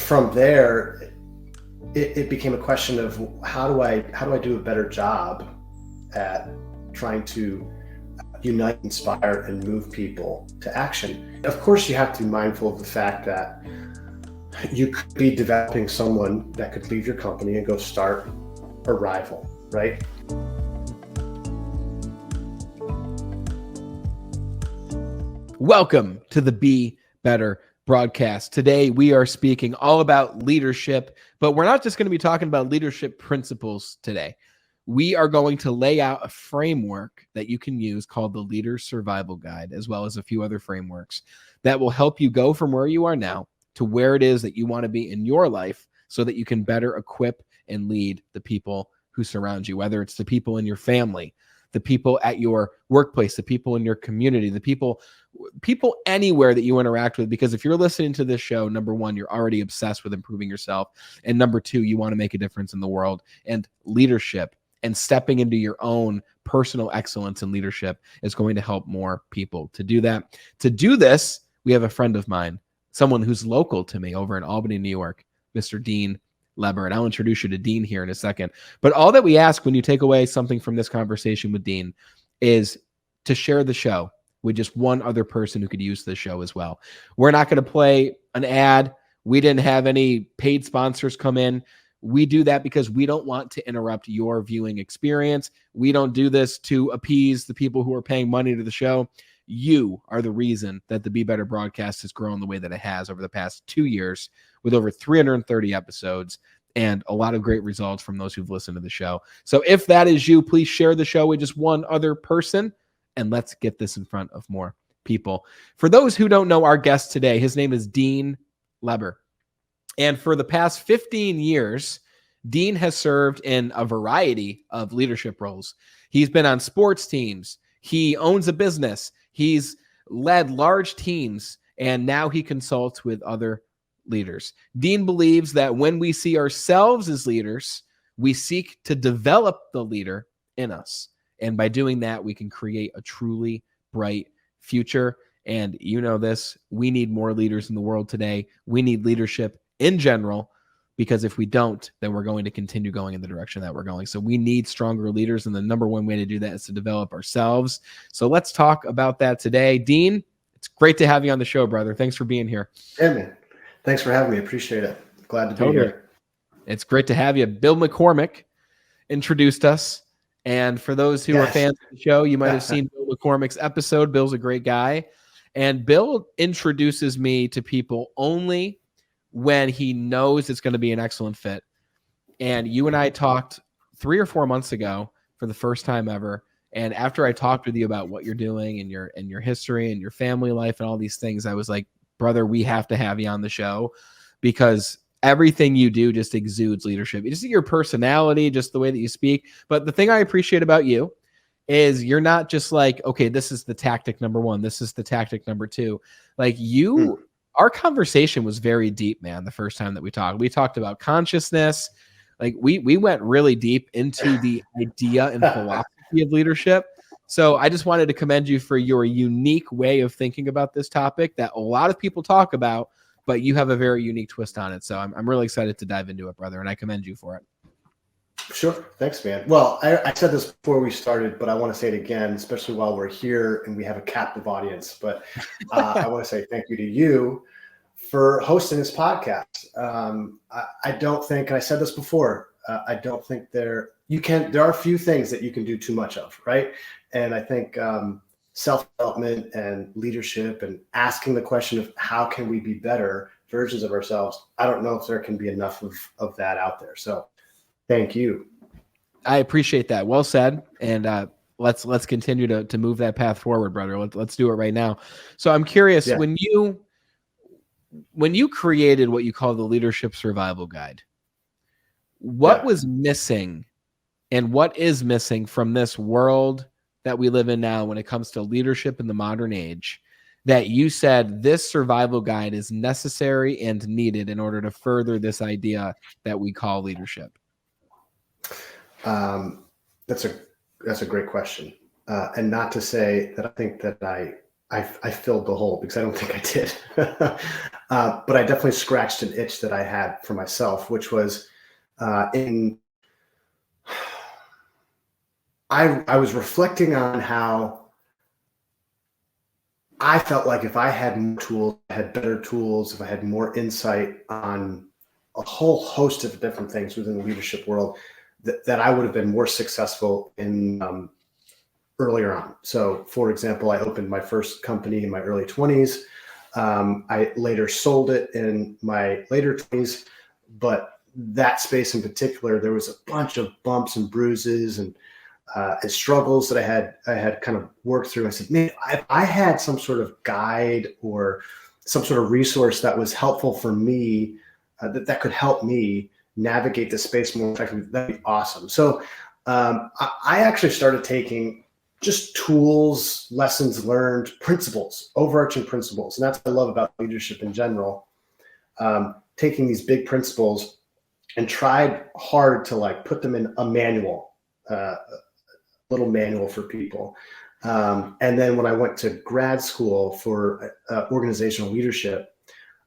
from there, it became a question of how do I do a better job at trying to unite, inspire, and move people to action. Of course, you have to be mindful of the fact that you could be developing someone that could leave your company and go start a rival, right? Welcome to the Be Better broadcast. Today, we are speaking all about leadership, but we're not just going to be talking about leadership principles today. We are going to lay out a framework that you can use called the Leader's Survival Guide, as well as a few other frameworks that will help you go from where you are now to where it is that you want to be in your life so that you can better equip and lead the people who surround you, whether it's the people in your family, the people at your workplace, the people in your community, the people anywhere that you interact with. Because if you're listening to this show, number one, you're already obsessed with improving yourself. And number two, you want to make a difference in the world. And leadership and stepping into your own personal excellence in leadership is going to help more people to do that. To do this, we have a friend of mine, someone who's local to me over in Albany, New York, Mr. Dean Leber, and I'll introduce you to Dean here in a second. But all that we ask when you take away something from this conversation with Dean is to share the show with just one other person who could use the show as well. We're not going to play an ad. We didn't have any paid sponsors come in. We do that because we don't want to interrupt your viewing experience. We don't do this to appease the people who are paying money to the show. You are the reason that the Be Better broadcast has grown the way that it has over the past 2 years, with over 330 episodes and a lot of great results from those who've listened to the show. So if that is you, please share the show with just one other person, and let's get this in front of more people. For those who don't know our guest today, his name is Dean Leber. And for the past 15 years, Dean has served in a variety of leadership roles. He's been on sports teams. He owns a business. He's led large teams, and now he consults with other leaders. Dean believes that when we see ourselves as leaders, we seek to develop the leader in us. And by doing that, we can create a truly bright future. And you know this, we need more leaders in the world today. We need leadership in general, because if we don't, then we're going to continue going in the direction that we're going. So we need stronger leaders, and the number one way to do that is to develop ourselves. So let's talk about that today. Dean, it's great to have you on the show, brother. Thanks for being here. Yeah, man. Thanks for having me. Appreciate it. Glad to be here. It's great to have you. Bill McCormick introduced us. And for those who are fans of the show, you might have seen Bill McCormick's episode. Bill's a great guy. And Bill introduces me to people only when he knows it's going to be an excellent fit. And you and I talked 3 or 4 months ago for the first time ever. And after I talked with you about what you're doing and your history and your family life and all these things, I was like, brother, we have to have you on the show, because everything you do just exudes leadership. Just your personality, just the way that you speak. But the thing I appreciate about you is you're not just like, okay, this is the tactic number 1. This is the tactic number 2. Like our conversation was very deep, man. The first time that we talked about consciousness. Like we went really deep into the idea and philosophy of leadership. So I just wanted to commend you for your unique way of thinking about this topic that a lot of people talk about, but you have a very unique twist on it. So I'm really excited to dive into it, brother, and I commend you for it. Sure. Thanks, man. Well, I said this before we started, but I want to say it again, especially while we're here and we have a captive audience. But I want to say thank you to you for hosting this podcast. I don't think, and I said this before, I don't think there are a few things that you can do too much of, right? And I think self-development and leadership and asking the question of how can we be better versions of ourselves, I don't know if there can be enough of that out there. So thank you. I appreciate that. Well said. And let's continue to move that path forward, brother. Let's do it right now. So I'm curious, when you created what you call the Leadership Survival Guide, what was missing and what is missing from this world that we live in now when it comes to leadership in the modern age, that you said this survival guide is necessary and needed in order to further this idea that we call leadership? That's a great question. And not to say that I think that I I filled the hole, because I don't think I did. But I definitely scratched an itch that I had for myself, which was in I was reflecting on how I felt like if I had more tools, I had better tools, if I had more insight on a whole host of different things within the leadership world, that I would have been more successful in earlier on. So, for example, I opened my first company in my early 20s. I later sold it in my later 20s, but that space in particular, there was a bunch of bumps and bruises and struggles that I had kind of worked through. I said, man, if I had some sort of guide or some sort of resource that was helpful for me, that could help me navigate the space more effectively, that'd be awesome. So I actually started taking just tools, lessons learned, principles, overarching principles. And that's what I love about leadership in general. Taking these big principles and tried hard to like put them in a manual, little manual for people. And then when I went to grad school for organizational leadership,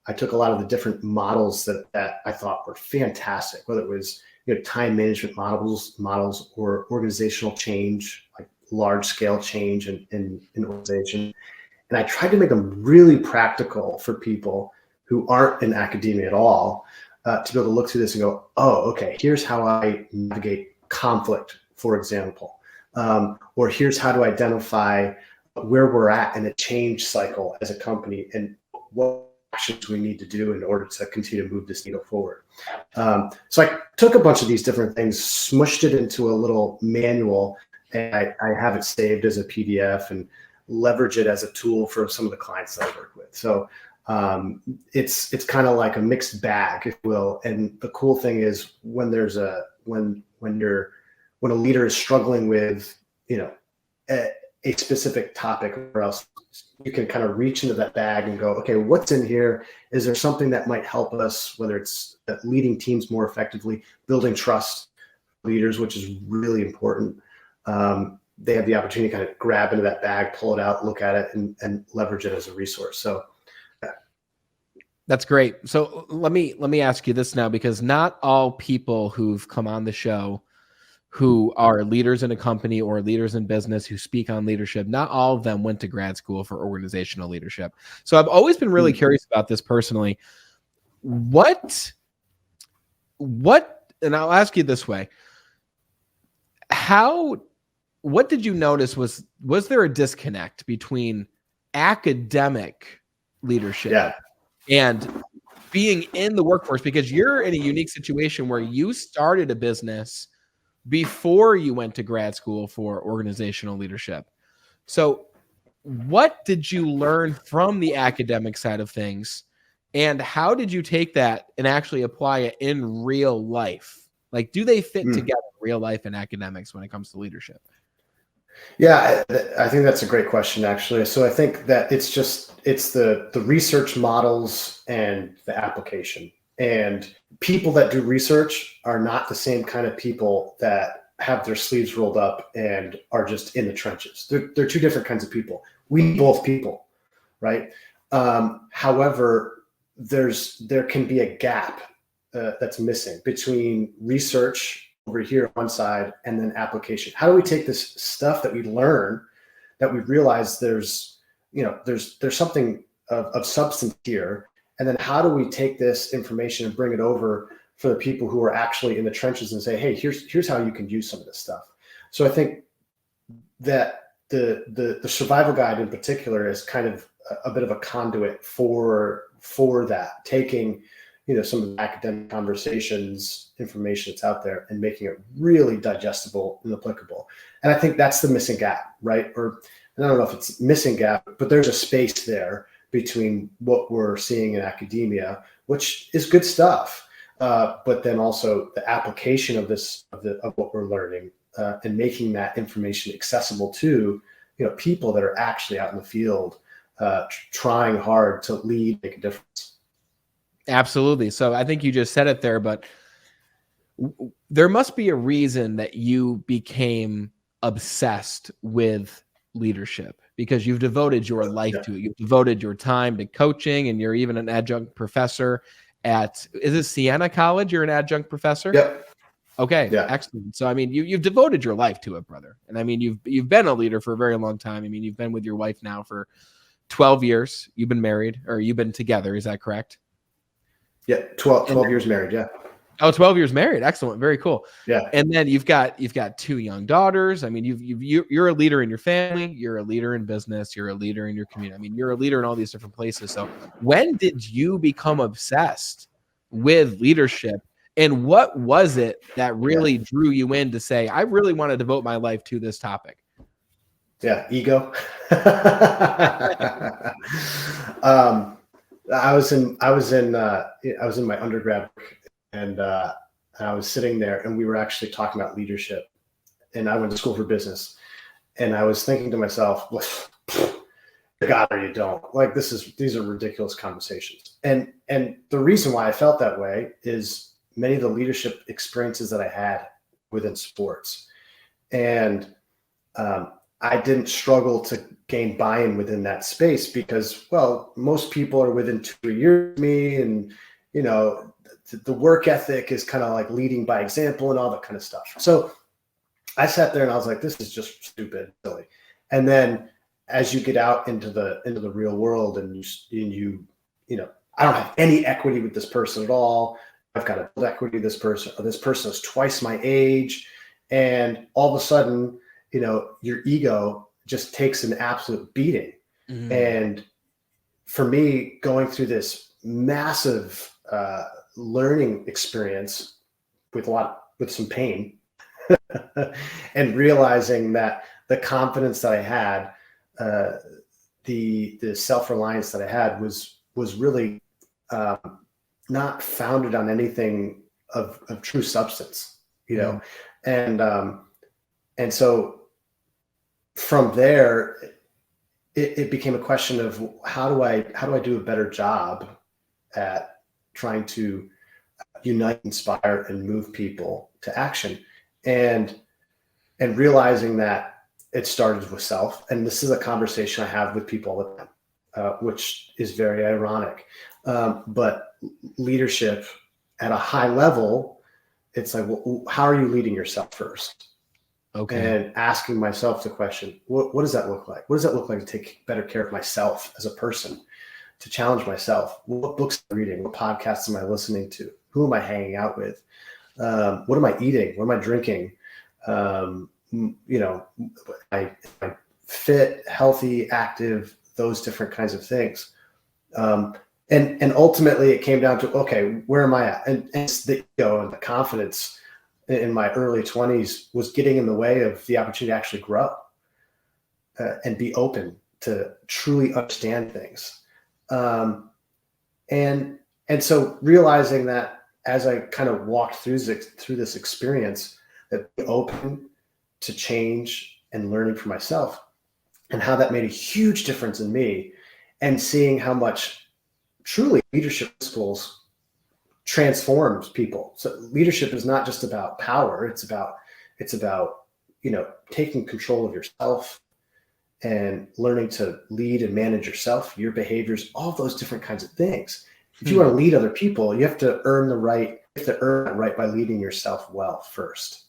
I took a lot of the different models that I thought were fantastic, whether it was time management models or organizational change, like large scale change in organization. And I tried to make them really practical for people who aren't in academia at all, to be able to look through this and go, oh, okay, here's how I navigate conflict, for example. Or here's how to identify where we're at in a change cycle as a company and what actions we need to do in order to continue to move this needle forward. So I took a bunch of these different things, smushed it into a little manual, and I have it saved as a PDF and leverage it as a tool for some of the clients that I work with. So it's kind of like a mixed bag, if you will. And the cool thing is when there's when a leader is struggling with a specific topic, or else you can kind of reach into that bag and go, okay, what's in here? Is there something that might help us, whether it's leading teams more effectively, building trust leaders, which is really important. They have the opportunity to kind of grab into that bag, pull it out, look at it, and leverage it as a resource. So that's great. So let me ask you this now, because not all people who've come on the show who are leaders in a company or leaders in business who speak on leadership, not all of them went to grad school for organizational leadership. So I've always been really curious about this personally. What, and I'll ask you this way, what did you notice was there a disconnect between academic leadership and being in the workforce? Because you're in a unique situation where you started a business before you went to grad school for organizational leadership. So what did you learn from the academic side of things, and how did you take that and actually apply it in real life? Like, do they fit together, real life and academics, when it comes to leadership? Yeah, I think that's a great question, actually. So I think that it's the research models and the application. And people that do research are not the same kind of people that have their sleeves rolled up and are just in the trenches. They're two different kinds of people. We need both people, right? However, there can be a gap that's missing between research over here on one side and then application. How do we take this stuff that we learn, that we realize there's something of substance here, and then how do we take this information and bring it over for the people who are actually in the trenches and say, hey, here's how you can use some of this stuff. So I think that the survival guide in particular is kind of a bit of a conduit for that, taking some of the academic conversations, information that's out there, and making it really digestible and applicable. And I think that's the missing gap, right? Or I don't know if it's missing gap, but there's a space there between what we're seeing in academia, which is good stuff, but then also the application of what we're learning, and making that information accessible to people that are actually out in the field, trying hard to lead, make a difference. Absolutely. So I think you just said it there, but there must be a reason that you became obsessed with leadership. because you've devoted your life to it. You've devoted your time to coaching, and you're even an adjunct professor at, is it Siena College? You're an adjunct professor? Yep. Okay, Yeah. excellent. So I mean, you've devoted your life to it, brother. And I mean, you've been a leader for a very long time. I mean, you've been with your wife now for 12 years. You've been married, or you've been together. Is that correct? Yeah. 12 years married. Yeah. Oh, 12 years married. Excellent. Very cool. Yeah. And then you've got 2 young daughters. I mean, you're a leader in your family. You're a leader in business. You're a leader in your community. I mean, you're a leader in all these different places. So when did you become obsessed with leadership? And what was it that really drew you in to say, I really want to devote my life to this topic? Yeah. Ego. I was in my undergrad, and I was sitting there, and we were actually talking about leadership, and I went to school for business, and I was thinking to myself, God, or you don't, like, these are ridiculous conversations. And the reason why I felt that way is many of the leadership experiences that I had within sports, and I didn't struggle to gain buy-in within that space because, well, most people are within 2 years of me, and the work ethic is kind of like leading by example and all that kind of stuff. So I sat there and I was like, this is just stupid, silly. And then as you get out into the real world, and you I don't have any equity with this person at all. I've got to build equity with this person. Or this person is twice my age, and all of a sudden, your ego just takes an absolute beating. Mm-hmm. And for me, going through this massive learning experience with some pain, and realizing that the confidence that I had, the self-reliance that I had was really not founded on anything of true substance, Mm-hmm. And so from there, it became a question of how do I do a better job at trying to unite, inspire, and move people to action, and realizing that it started with self. And this is a conversation I have with people all the time, which is very ironic. But leadership at a high level, it's like, well, how are you leading yourself first? Okay. And asking myself the question, what does that look like? What does that look like to take better care of myself as a person, to challenge myself? What books am I reading? What podcasts am I listening to? Who am I hanging out with? What am I eating? What am I drinking? Am I fit, healthy, active, those different kinds of things. And ultimately it came down to, okay, where am I at? And it's the ego and the confidence in my early 20s was getting in the way of the opportunity to actually grow and be open to truly understand things. And so realizing that as I kind of walked through this experience, that being open to change and learning for myself, and how that made a huge difference in me, and seeing how much truly leadership principles transforms people. So leadership is not just about power. It's about taking control of yourself and learning to lead and manage yourself, your behaviors, all those different kinds of things. If you want to lead other people, you have to earn that right by leading yourself well first.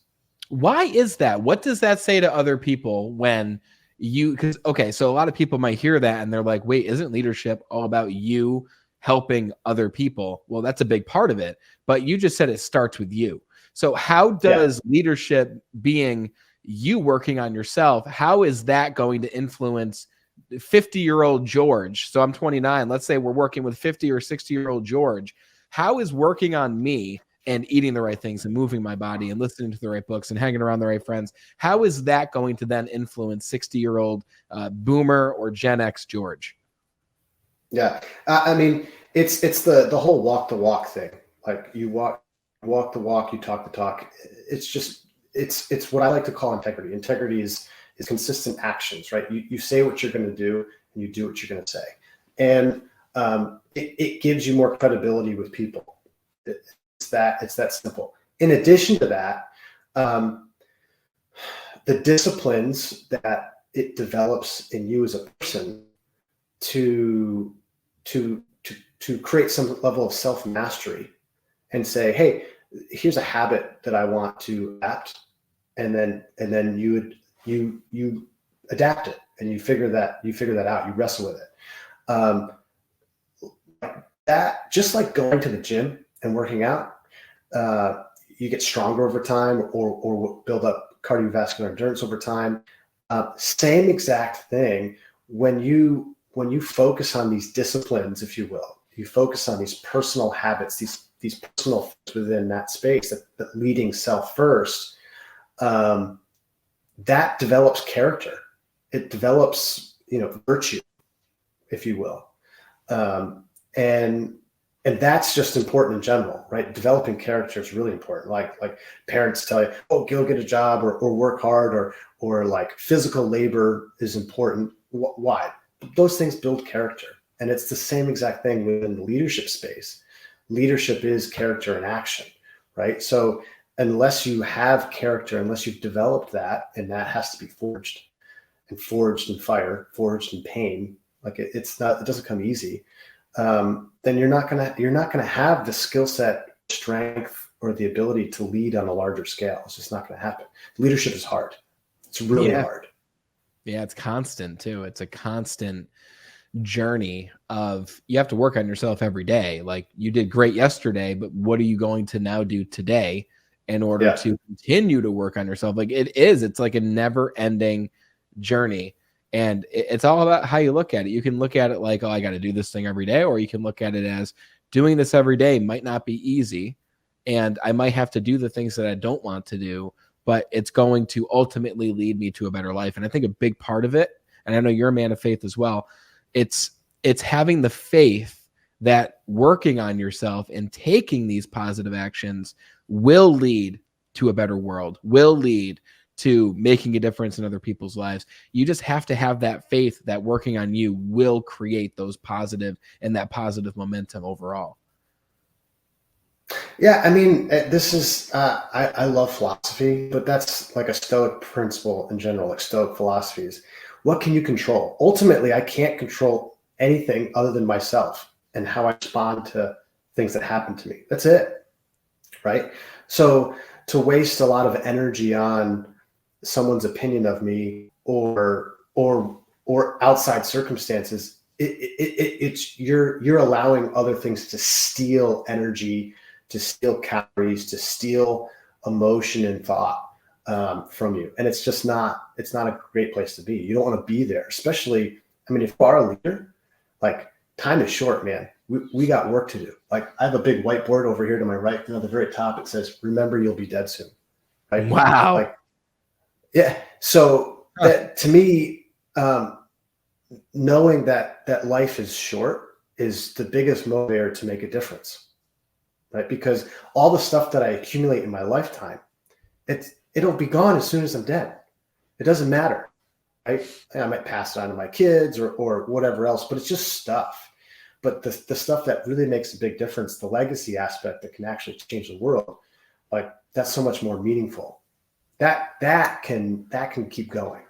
Why is that? What does that say to other people when so a lot of people might hear that and they're like, wait, isn't leadership all about you helping other people? Well, that's a big part of it, but you just said it starts with you. So how does leadership being you working on yourself, how is that going to influence 50-year-old George? So I'm 29. Let's say we're working with 50 or 60-year-old George. How is working on me and eating the right things and moving my body and listening to the right books and hanging around the right friends, how is that going to then influence 60-year-old boomer or Gen X George? Yeah. I mean, it's the whole walk the walk thing. Like, you walk the walk, you talk the talk. It's what I like to call integrity. Integrity is consistent actions, right? You say what you're going to do, and you do what you're going to say. And it gives you more credibility with people. It's that simple. In addition to that, the disciplines that it develops in you as a person to create some level of self-mastery and say, hey, here's a habit that I want to adapt. And then you adapt it, and you figure that out, you wrestle with it. That just like going to the gym and working out, you get stronger over time, or build up cardiovascular endurance over time. Same exact thing when you focus on these disciplines, if you will. You focus on these personal habits, these personal things within that space, that leading self first. That develops character. It develops, virtue, if you will. And that's just important in general, right? Developing character is really important. Like parents tell you, oh, go get a job, or work hard, or like physical labor is important. Why? Those things build character. And it's the same exact thing within the leadership space. Leadership is character in action, right? So unless you have character, unless you've developed that, and that has to be forged in fire, forged in pain, like it doesn't come easy. Then you're not gonna have the skill set, strength, or the ability to lead on a larger scale. It's just not gonna happen. Leadership is hard. It's really hard. Yeah, it's constant too. It's a constant journey of, you have to work on yourself every day. Like, you did great yesterday, but what are you going to now do today in order to continue to work on yourself? Like, it's like a never ending journey. And it's all about how you look at it. You can look at it like, oh, I got to do this thing every day. Or you can look at it as, doing this every day might not be easy, and I might have to do the things that I don't want to do, but it's going to ultimately lead me to a better life. And I think a big part of it, and I know you're a man of faith as well, it's having the faith that working on yourself and taking these positive actions will lead to a better world, will lead to making a difference in other people's lives. You just have to have that faith that working on you will create those positive and that positive momentum overall. Yeah, I mean, this is I love philosophy, but that's like a Stoic principle in general, like Stoic philosophies. What can you control? Ultimately, I can't control anything other than myself and how I respond to things that happen to me. That's it, right? So to waste a lot of energy on someone's opinion of me, or outside circumstances, it's you're allowing other things to steal energy, to steal calories, to steal emotion and thought from you. And it's not a great place to be. You don't want to be there, especially, I mean, if you are a leader, like, time is short, man. We got work to do. Like, I have a big whiteboard over here to my right, and at the very top, it says, remember, you'll be dead soon. Right? Wow. Like, yeah. So that, to me, knowing that life is short is the biggest motivator to make a difference. Right? Because all the stuff that I accumulate in my lifetime, it'll be gone as soon as I'm dead. It doesn't matter. Right? I might pass it on to my kids or whatever else, but it's just stuff. But the stuff that really makes a big difference, the legacy aspect that can actually change the world, like, that's so much more meaningful. That can keep going.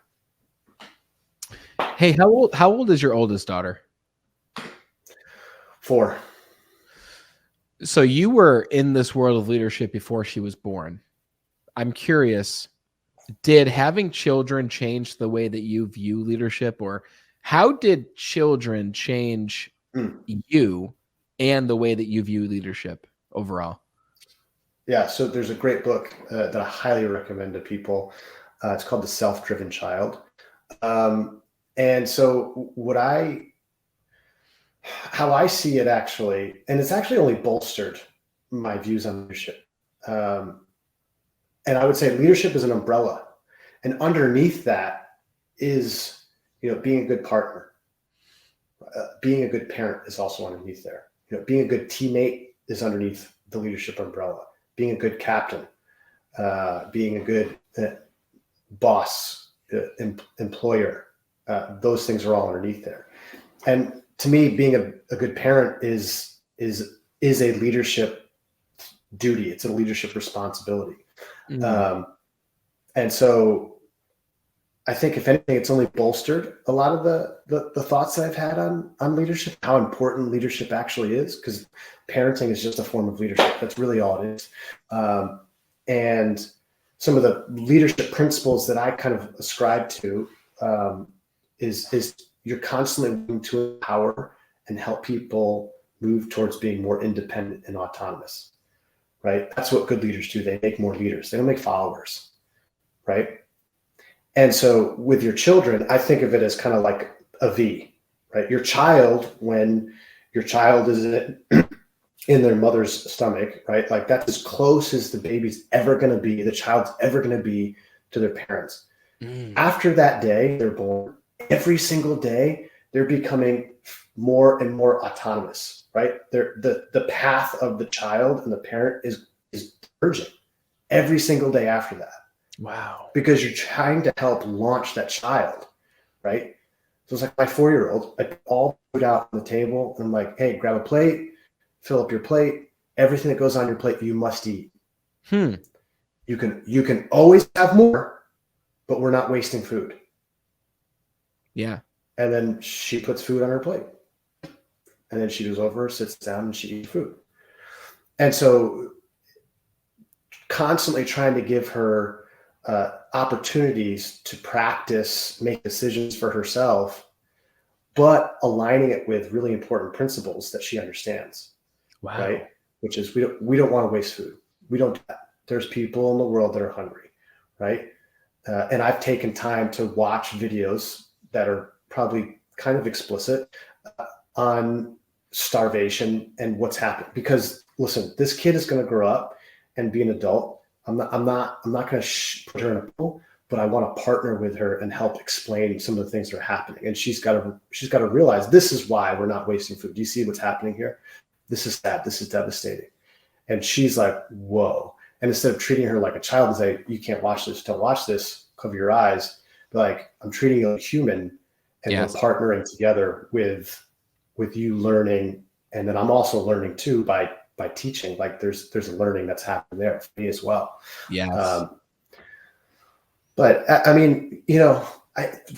Hey, how old is your oldest daughter? 4. So you were in this world of leadership before she was born. I'm curious, did having children change the way that you view leadership, or how did children change you and the way that you view leadership overall? Yeah, so there's a great book that I highly recommend to people. It's called The Self-Driven Child. And so how I see it, actually, and it's actually only bolstered my views on leadership. And I would say leadership is an umbrella. And underneath that is, being a good partner. Being a good parent is also underneath there. Being a good teammate is underneath the leadership umbrella. Being a good captain, being a good boss, employer, those things are all underneath there. And to me, being a good parent is a leadership duty. It's a leadership responsibility. And so I think if anything, it's only bolstered a lot of the thoughts that I've had on leadership, how important leadership actually is, because parenting is just a form of leadership. That's really all it is. And some of the leadership principles that I kind of ascribe to is you're constantly looking to empower and help people move towards being more independent and autonomous, right? That's what good leaders do. They make more leaders. They don't make followers, right? And so with your children, I think of it as kind of like a V, right? Your child, when your child is in their mother's stomach, right? Like that's as close as the baby's ever going to be, the child's ever going to be to their parents. After that day, they're born. Every single day, they're becoming more and more autonomous, right? The path of the child and the parent is diverging every single day after that. Wow. Because you're trying to help launch that child, right? So it's like my 4-year-old, I put all food out on the table and I'm like, hey, grab a plate, fill up your plate. Everything that goes on your plate, you must eat. You can always have more, but we're not wasting food. Yeah. And then she puts food on her plate. And then she goes over, sits down, and she eats food. And so constantly trying to give her opportunities to practice, make decisions for herself, but aligning it with really important principles that she understands. Wow. Right? Which is we don't want to waste food. We don't do that. There's people in the world that are hungry, right? And I've taken time to watch videos that are probably kind of explicit on starvation and what's happened. Because listen, this kid is going to grow up and be an adult. I'm not going to put her in a pool, but I want to partner with her and help explain some of the things that are happening. And she's got to realize this is why we're not wasting food. Do you see what's happening here? This is sad. This is devastating. And she's like, whoa. And instead of treating her like a child and say, you can't watch this, don't watch this, cover your eyes. But like, I'm treating you like a human, and we're partnering together with you learning. And then I'm also learning too by teaching. Like there's a learning that's happened there for me as well. Yes. But I mean,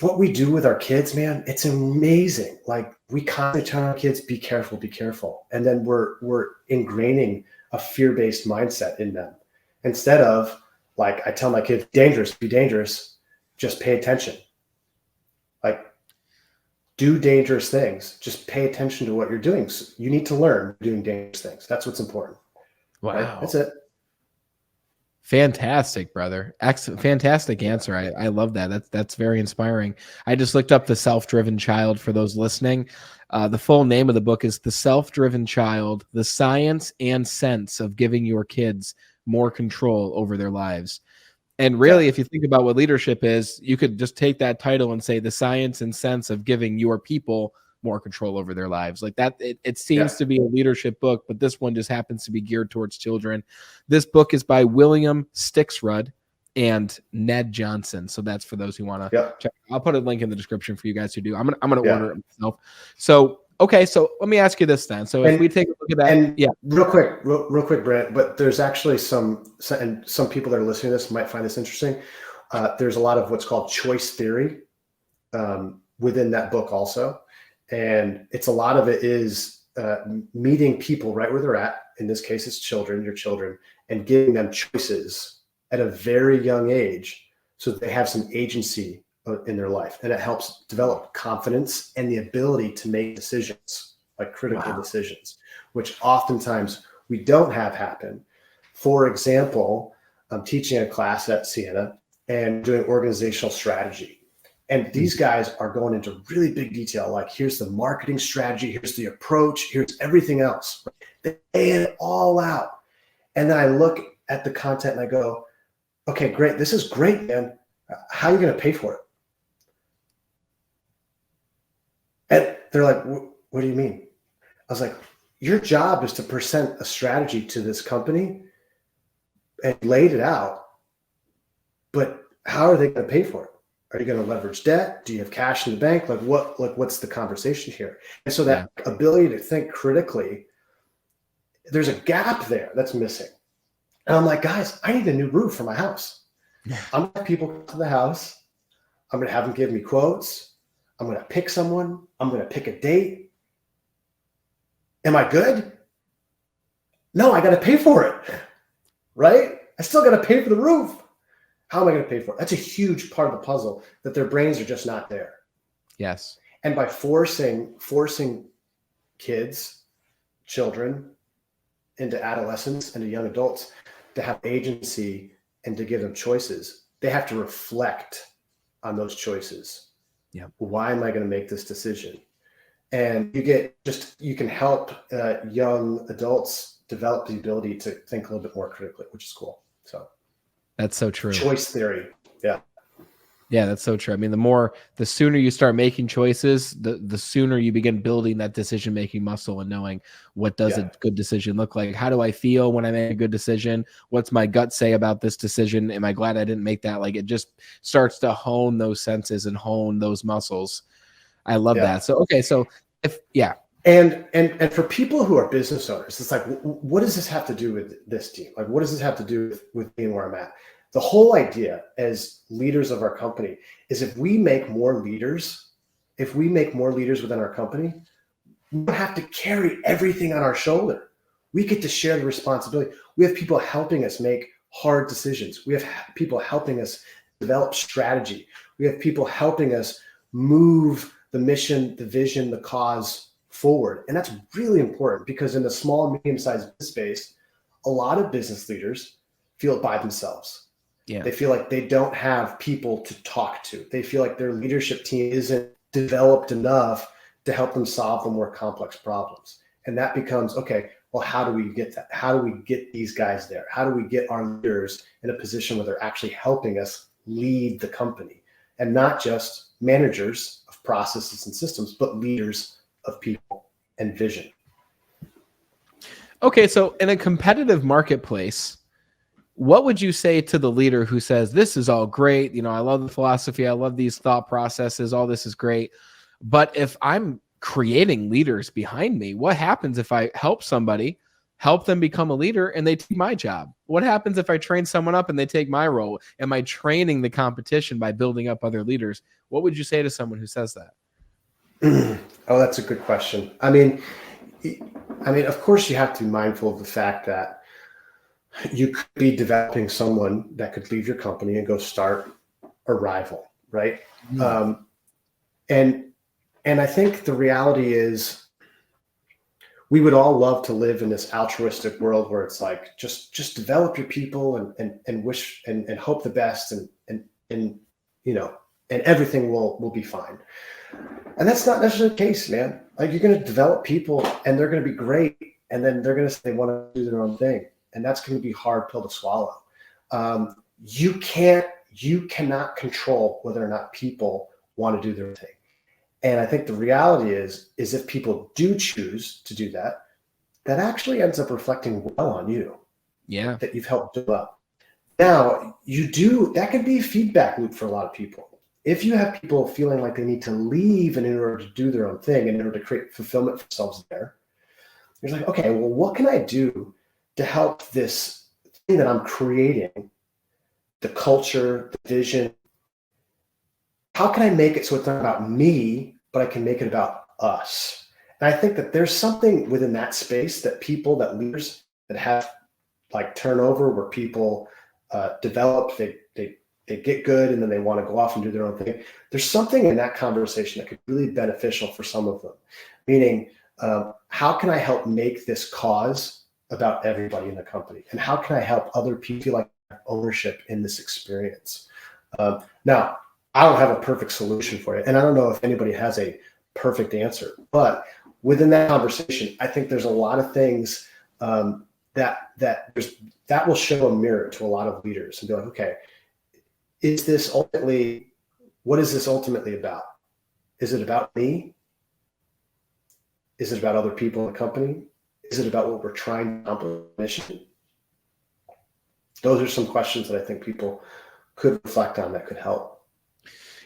what we do with our kids, man, it's amazing. Like we constantly tell our kids, be careful, be careful. And then we're ingraining a fear-based mindset in them. Instead of, like, I tell my kids, dangerous, be dangerous, just pay attention. Like, do dangerous things. Just pay attention to what you're doing. So you need to learn doing dangerous things. That's what's important. Wow. Right? That's it. Fantastic, brother. Excellent. Fantastic answer. I love that. That's very inspiring. I just looked up The Self-Driven Child for those listening. The full name of the book is The Self-Driven Child, The Science and Sense of Giving Your Kids More Control Over Their Lives. And really, if you think about what leadership is, you could just take that title and say the science and sense of giving your people more control over their lives. Like that, it seems to be a leadership book, but this one just happens to be geared towards children. This book is by William Stixrud and Ned Johnson. So that's for those who want to check. I'll put a link in the description for you guys who do. I'm gonna order it myself. So okay, so let me ask you this then. So if we take a look at that, and real quick, Brent, but there's actually some people that are listening to this might find this interesting. There's a lot of what's called choice theory within that book also. And it's a lot of it is meeting people right where they're at. In this case, it's children, your children, and giving them choices at a very young age so that they have some agency in their life. And it helps develop confidence and the ability to make decisions, like critical decisions, which oftentimes we don't have happen. For example, I'm teaching a class at Siena and doing organizational strategy. And these guys are going into really big detail. Like, here's the marketing strategy, here's the approach, here's everything else. They lay it all out. And then I look at the content and I go, okay, great. This is great, man. How are you going to pay for it? And they're like, what do you mean? I was like, your job is to present a strategy to this company and laid it out. But how are they going to pay for it? Are you going to leverage debt? Do you have cash in the bank? What's the conversation here? And so that ability to think critically, there's a gap there that's missing. And I'm like, guys, I need a new roof for my house. I'm going to have people come to the house. I'm going to have them give me quotes. I'm going to pick someone. I'm going to pick a date. Am I good? No, I got to pay for it, right? I still got to pay for the roof. How am I going to pay for it? That's a huge part of the puzzle, that their brains are just not there. Yes. And by forcing kids, children, into adolescents, into young adults to have agency and to give them choices, they have to reflect on those choices. Yeah. Why am I going to make this decision? And you can help young adults develop the ability to think a little bit more critically, which is cool. So that's so true. Choice theory. Yeah. Yeah, that's so true. I mean, the sooner you start making choices, the sooner you begin building that decision-making muscle and knowing what does a good decision look like. How do I feel when I make a good decision? What's my gut say about this decision? Am I glad I didn't make that? Like, it just starts to hone those senses and hone those muscles. I love that. So, okay. So And for people who are business owners, it's like, what does this have to do with this team? Like, what does this have to do with being where I'm at? The whole idea as leaders of our company is if we make more leaders within our company, we don't have to carry everything on our shoulder. We get to share the responsibility. We have people helping us make hard decisions. We have people helping us develop strategy. We have people helping us move the mission, the vision, the cause forward. And that's really important, because in the small and medium-sized business space, a lot of business leaders feel it by themselves. Yeah. They feel like they don't have people to talk to. They feel like their leadership team isn't developed enough to help them solve the more complex problems. And that becomes, okay, well, how do we get that? How do we get these guys there? How do we get our leaders in a position where they're actually helping us lead the company, and not just managers of processes and systems, but leaders of people and vision? Okay. So in a competitive marketplace, what would you say to the leader who says, this is all great, I love the philosophy, I love these thought processes, all this is great, but if I'm creating leaders behind me, what happens if I help them become a leader and they take my job? What happens if I train someone up and they take my role? Am I training the competition by building up other leaders? What would you say to someone who says that? Oh, that's a good question. I mean, of course you have to be mindful of the fact that you could be developing someone that could leave your company and go start a rival, right? Mm-hmm. And I think the reality is, we would all love to live in this altruistic world where it's like, just develop your people and wish and hope the best and everything will be fine. And that's not necessarily the case, man. Like, you're going to develop people and they're going to be great, and then they're going to say they want to do their own thing. And that's going to be a hard pill to swallow. You cannot control whether or not people want to do their thing. And I think the reality is if people do choose to do that, that actually ends up reflecting well on you. Yeah. That you've helped build up. Now, that could be a feedback loop for a lot of people. If you have people feeling like they need to leave in order to do their own thing, in order to create fulfillment for themselves there, you're like, okay, well, what can I do to help this thing that I'm creating, the culture, the vision? How can I make it so it's not about me, but I can make it about us? And I think that there's something within that space that leaders that have like turnover, where people develop, they get good, and then they want to go off and do their own thing. There's something in that conversation that could be really beneficial for some of them. Meaning, how can I help make this cause about everybody in the company? And how can I help other people feel like they have ownership in this experience? Now, I don't have a perfect solution for you, and I don't know if anybody has a perfect answer, but within that conversation, I think there's a lot of things that will show a mirror to a lot of leaders and be like, okay, what is this ultimately about? Is it about me? Is it about other people in the company? Is it about what we're trying to accomplish? Those are some questions that I think people could reflect on that could help.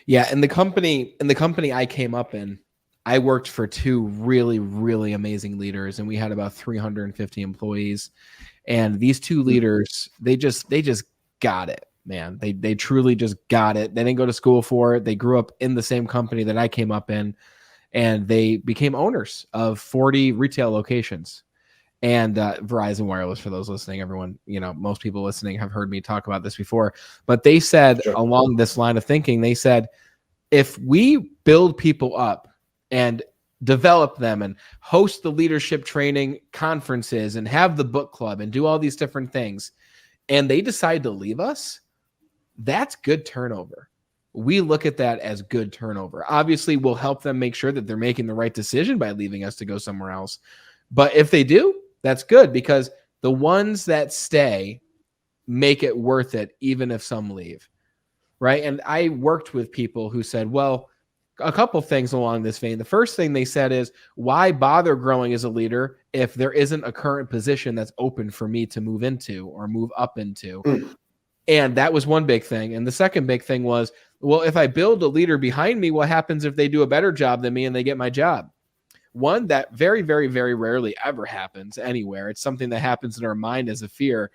Yeah, in the company I came up in, I worked for two really, really amazing leaders, and we had about 350 employees. And these two leaders, they just got it. man. They truly just got it. They didn't go to school for it. They grew up in the same company that I came up in, and they became owners of 40 retail locations. And Verizon Wireless, for those listening, everyone, most people listening have heard me talk about this before, but they said Sure. along this line of thinking, they said, if we build people up and develop them and host the leadership training conferences and have the book club and do all these different things, and they decide to leave us, that's good turnover. We look at that as good turnover. Obviously, we'll help them make sure that they're making the right decision by leaving us to go somewhere else. But if they do, that's good, because the ones that stay make it worth it, even if some leave, right? And I worked with people who said, well, a couple things along this vein. The first thing they said is, why bother growing as a leader if there isn't a current position that's open for me to move into or move up into? And that was one big thing. And the second big thing was, well, if I build a leader behind me, what happens if they do a better job than me and they get my job? One, that very, very, very rarely ever happens anywhere. It's something that happens in our mind as a fear.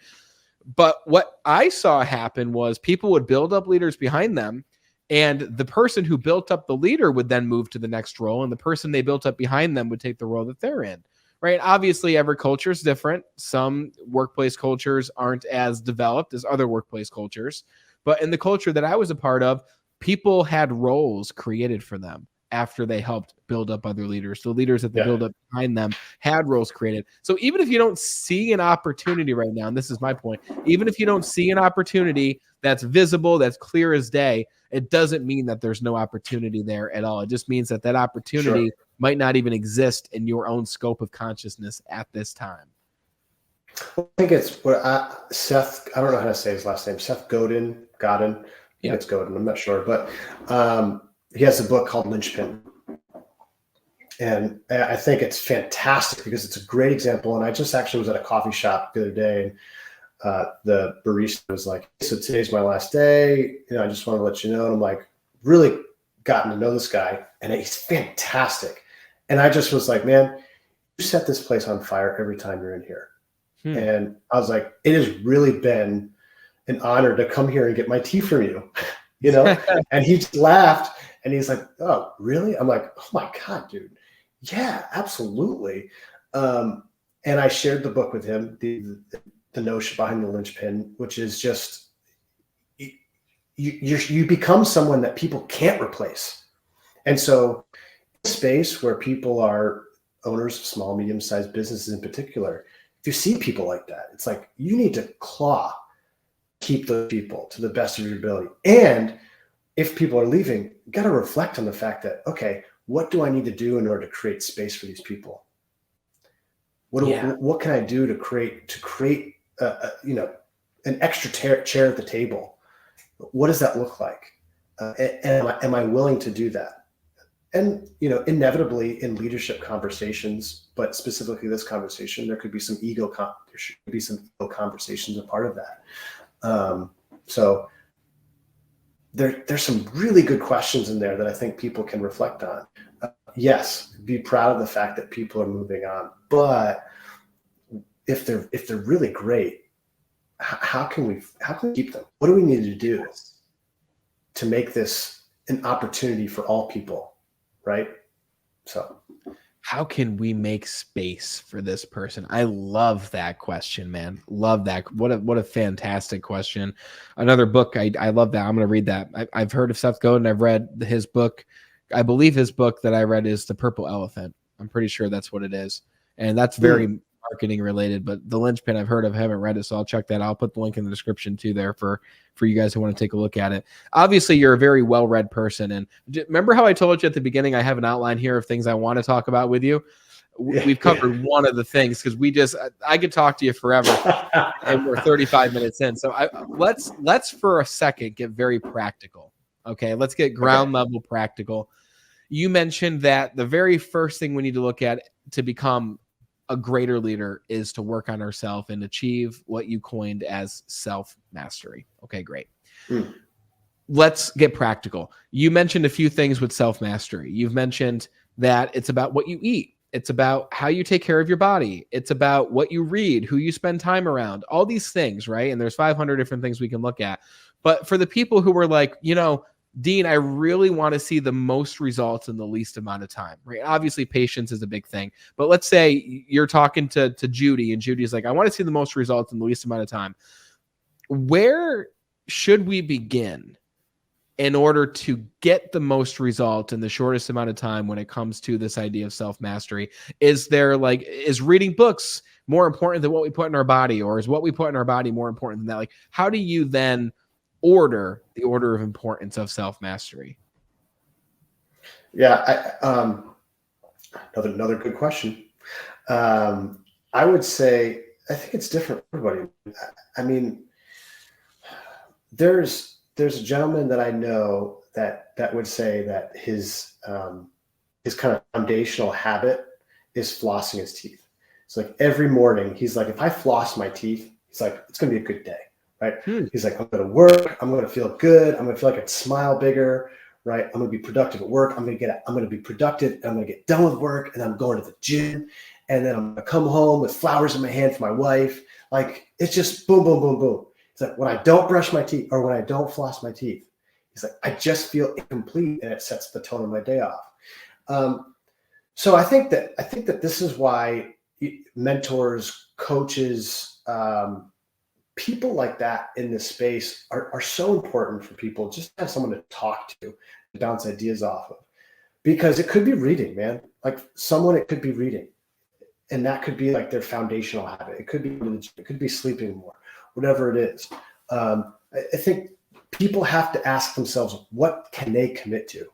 But what I saw happen was people would build up leaders behind them, and the person who built up the leader would then move to the next role, and the person they built up behind them would take the role that they're in, right? Obviously, every culture is different. Some workplace cultures aren't as developed as other workplace cultures. But in the culture that I was a part of, people had roles created for them after they helped build up other leaders. The leaders that they build up behind them had roles created. So even if you don't see an opportunity right now, and this is my point, even if you don't see an opportunity that's visible, that's clear as day, it doesn't mean that there's no opportunity there at all. It just means that that opportunity might not even exist in your own scope of consciousness at this time. I think it's Seth, I don't know how to say his last name, Seth Godin. Yeah, it's Godin, I'm not sure, but he has a book called Linchpin. And I think it's fantastic because it's a great example. And I just actually was at a coffee shop the other day, and the barista was like, so today's my last day. I just want to let you know. And I'm like, really gotten to know this guy, and he's fantastic. And I just was like, man, you set this place on fire every time you're in here. And I was like, it has really been an honor to come here and get my tea from you, And he just laughed, and he's like, oh, really? I'm like, oh my God, dude. Yeah, absolutely. And I shared the book with him, the notion behind the linchpin, which is just, you become someone that people can't replace. And so space where people are owners of small, medium-sized businesses in particular, if you see people like that, it's like you need to keep those people to the best of your ability. And if people are leaving, you got to reflect on the fact that, okay, what do I need to do in order to create space for these people? What can I do to create an extra chair at the table? What does that look like? And am I willing to do that? And, inevitably in leadership conversations, but specifically this conversation, there could be some ego conversations a part of that. So there's some really good questions in there that I think people can reflect on. Yes, be proud of the fact that people are moving on, but if they're really great, how can we keep them? What do we need to do to make this an opportunity for all people? Right? So how can we make space for this person? I love that question, man. Love that. What a fantastic question. Another book. I love that. I'm going to read that. I've heard of Seth Godin. I've read his book. I believe his book that I read is The Purple Elephant. I'm pretty sure that's what it is. And that's very marketing related, but the linchpin I've heard of, haven't read it. So I'll check that. I'll put the link in the description too there for you guys who want to take a look at it. Obviously you're a very well-read person. And remember how I told you at the beginning, I have an outline here of things I want to talk about with you. We've covered one of the things because I could talk to you forever and we're 35 minutes in. So let's for a second get very practical. Okay. Let's get ground level practical. You mentioned that the very first thing we need to look at to become a greater leader is to work on ourselves and achieve what you coined as self-mastery. Okay, great. Let's get practical. You mentioned a few things with self-mastery. You've mentioned that it's about what you eat. It's about how you take care of your body. It's about what you read, who you spend time around, all these things, right? And there's 500 different things we can look at. But for the people who were like, Dean, I really want to see the most results in the least amount of time, right? Obviously, patience is a big thing. But let's say you're talking to Judy, and Judy's like, I want to see the most results in the least amount of time. Where should we begin in order to get the most result in the shortest amount of time when it comes to this idea of self-mastery? Is reading books more important than what we put in our body, or is what we put in our body more important than that? Like, how do you then order the order of importance of self-mastery? Yeah. Another good question. I would say, I think it's different for everybody. I mean, there's a gentleman that I know that would say that his kind of foundational habit is flossing his teeth. It's like every morning he's like, if I floss my teeth, he's like, it's gonna be a good day, right? He's like, I'm gonna work, I'm gonna feel good, I'm gonna feel like I can smile bigger, right? I'm gonna be productive at work, I'm gonna be productive, I'm gonna get done with work, and I'm going to the gym, and then I'm gonna come home with flowers in my hand for my wife. Like, it's just boom, boom, boom, boom. It's like, when I don't brush my teeth or when I don't floss my teeth, he's like, I just feel incomplete, and it sets the tone of my day off. So I think that this is why mentors, coaches, people like that in this space are so important for people. Just to have someone to talk to bounce ideas off of, because it could be reading, man. Like, it could be reading, and that could be like their foundational habit. It could be sleeping more, whatever it is. I think people have to ask themselves, what can they commit to?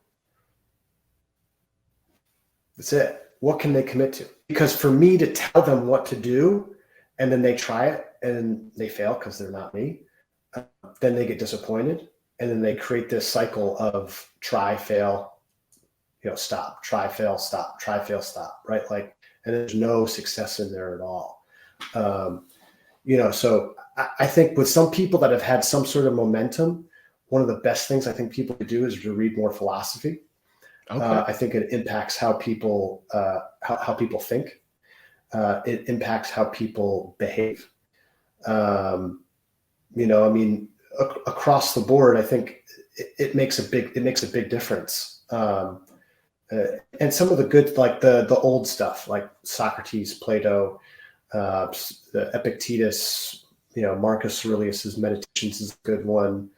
That's it. What can they commit to? Because for me to tell them what to do, and then they try it and they fail because they're not me, then they get disappointed, and then they create this cycle of try, fail, stop, try, fail, stop, try, fail, stop, right? Like, and there's no success in there at all. So I think with some people that have had some sort of momentum, one of the best things I think people could do is to read more philosophy. Okay. I think it impacts how people think. It impacts how people behave. Across the board, I think it makes a big difference. And some of the good, like the old stuff, like Socrates, Plato, the Epictetus, Marcus Aurelius's Meditations is a good one.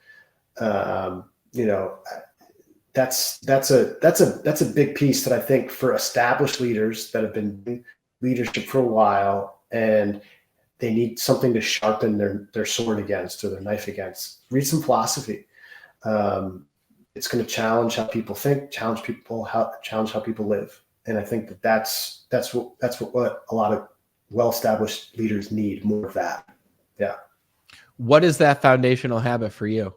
That's a big piece that I think for established leaders that have been in leadership for a while, and they need something to sharpen their sword against, or their knife against. Read some philosophy. It's going to challenge how people think, challenge how people live. And I think that's what a lot of well-established leaders need, more of that. Yeah. What is that foundational habit for you?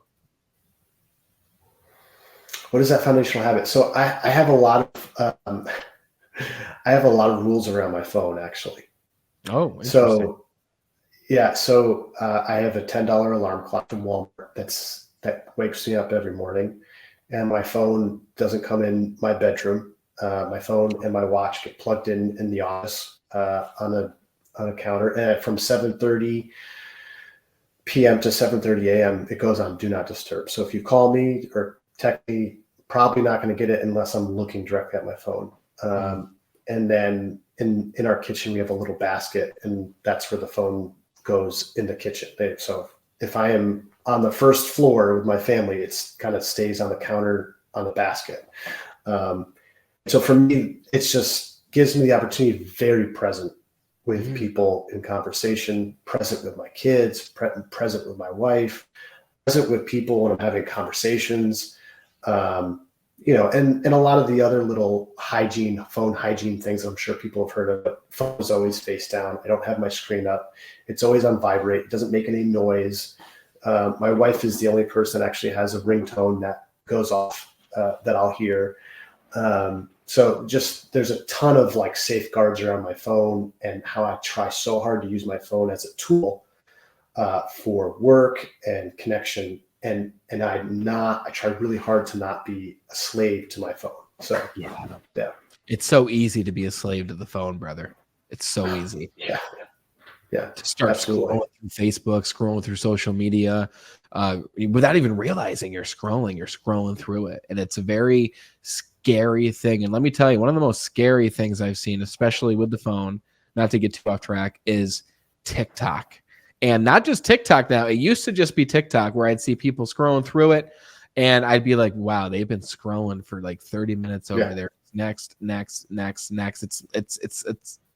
What is that foundational habit? So I have a lot of rules around my phone, actually. Oh, interesting. So yeah. So I have a $10 alarm clock from Walmart that wakes me up every morning, and my phone doesn't come in my bedroom. My phone and my watch get plugged in the office on a counter, from 7:30 p.m. to 7:30 a.m. It goes on do not disturb. So if you call me or text me, probably not going to get it unless I'm looking directly at my phone. And then in our kitchen, we have a little basket, and that's where the phone goes in the kitchen. So if I am on the first floor with my family, it's kind of stays on the counter on the basket. So for me, it's just gives me the opportunity to be very present with people in conversation, present with my kids, present with my wife, present with people when I'm having conversations, and a lot of the other little phone hygiene things I'm sure people have heard of. Phone is always face down. I don't have my screen up. It's always on vibrate. It doesn't make any noise. My wife is the only person that actually has a ringtone that goes off that I'll hear. So just there's a ton of like safeguards around my phone, and how I try so hard to use my phone as a tool for work and connection. And I try really hard to not be a slave to my phone. So yeah. It's so easy to be a slave to the phone, brother. It's so easy. Yeah, To start absolutely. scrolling through Facebook, scrolling through social media, without even realizing you're scrolling through it. And it's a very scary thing. And let me tell you, one of the most scary things I've seen, especially with the phone, not to get too off track, is TikTok. And not just TikTok now. It used to just be TikTok where I'd see people scrolling through it and I'd be like, wow, they've been scrolling for like 30 minutes over there. Next. It's